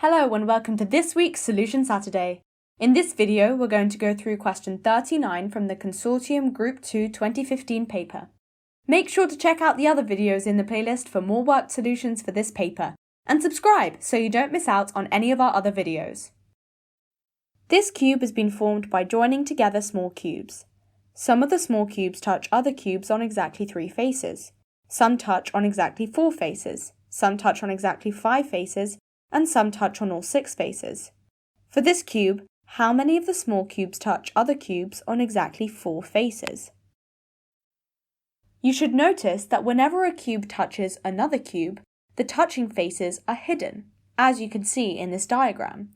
Hello and welcome to this week's Solution Saturday. In this video, we're going to go through question 39 from the Consortium Group 2 2015 paper. Make sure to check out the other videos in the playlist for more worked solutions for this paper, and subscribe so you don't miss out on any of our other videos. This cube has been formed by joining together small cubes. Some of the small cubes touch other cubes on exactly 3 faces. Some touch on exactly 4 faces. Some touch on exactly 5 faces. And some touch on all 6 faces. For this cube, how many of the small cubes touch other cubes on exactly 4 faces? You should notice that whenever a cube touches another cube, the touching faces are hidden, as you can see in this diagram.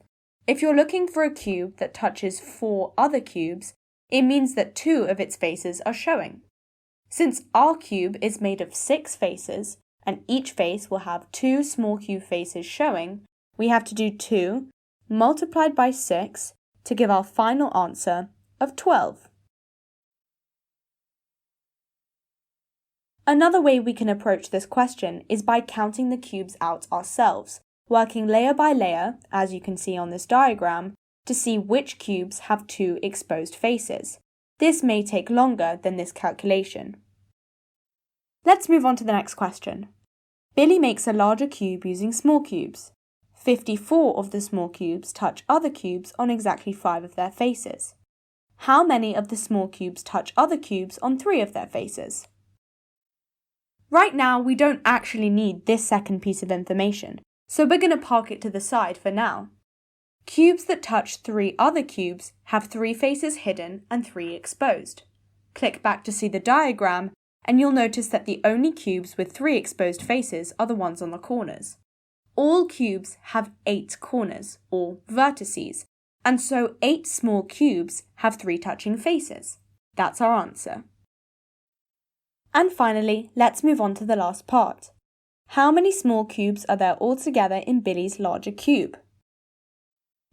If you're looking for a cube that touches 4 other cubes, it means that 2 of its faces are showing. Since our cube is made of 6 faces, and each face will have 2 small cube faces showing, we have to do 2 multiplied by 6 to give our final answer of 12. Another way we can approach this question is by counting the cubes out ourselves, working layer by layer, as you can see on this diagram, to see which cubes have 2 exposed faces. This may take longer than this calculation. Let's move on to the next question. Billy makes a larger cube using small cubes. 54 of the small cubes touch other cubes on exactly 5 of their faces. How many of the small cubes touch other cubes on 3 of their faces? Right now, we don't actually need this second piece of information, so we're going to park it to the side for now. Cubes that touch 3 other cubes have 3 faces hidden and 3 exposed. Click back to see the diagram, and you'll notice that the only cubes with 3 exposed faces are the ones on the corners. All cubes have 8 corners, or vertices, and so 8 small cubes have 3 touching faces. That's our answer. And finally, let's move on to the last part. How many small cubes are there altogether in Billy's larger cube?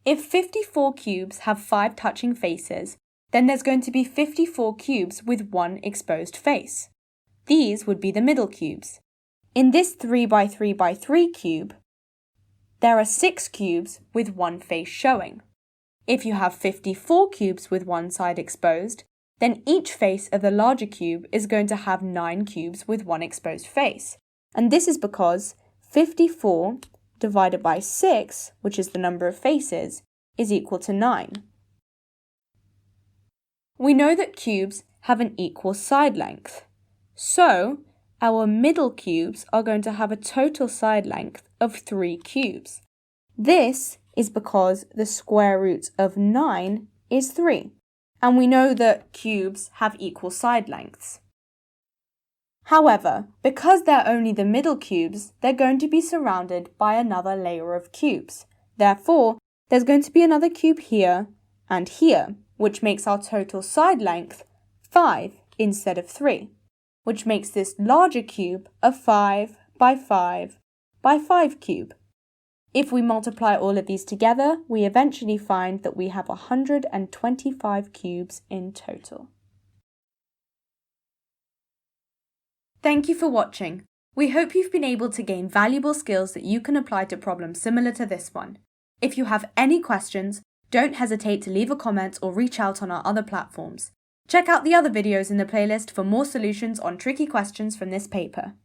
If 54 cubes have 5 touching faces, then there's going to be 54 cubes with 1 exposed face. These would be the middle cubes. In this 3 by 3 by 3 cube, there are 6 cubes with 1 face showing. If you have 54 cubes with one side exposed, then each face of the larger cube is going to have 9 cubes with 1 exposed face. And this is because 54 divided by 6, which is the number of faces, is equal to 9. We know that cubes have an equal side length. So, our middle cubes are going to have a total side length of 3 cubes. This is because the square root of 9 is 3, and we know that cubes have equal side lengths. However, because they're only the middle cubes, they're going to be surrounded by another layer of cubes. Therefore, there's going to be another cube here and here, which makes our total side length 5 instead of 3. Which makes this larger cube a 5 by 5 by 5 cube. If we multiply all of these together, we eventually find that we have 125 cubes in total. Thank you for watching. We hope you've been able to gain valuable skills that you can apply to problems similar to this one. If you have any questions, don't hesitate to leave a comment or reach out on our other platforms. Check out the other videos in the playlist for more solutions on tricky questions from this paper.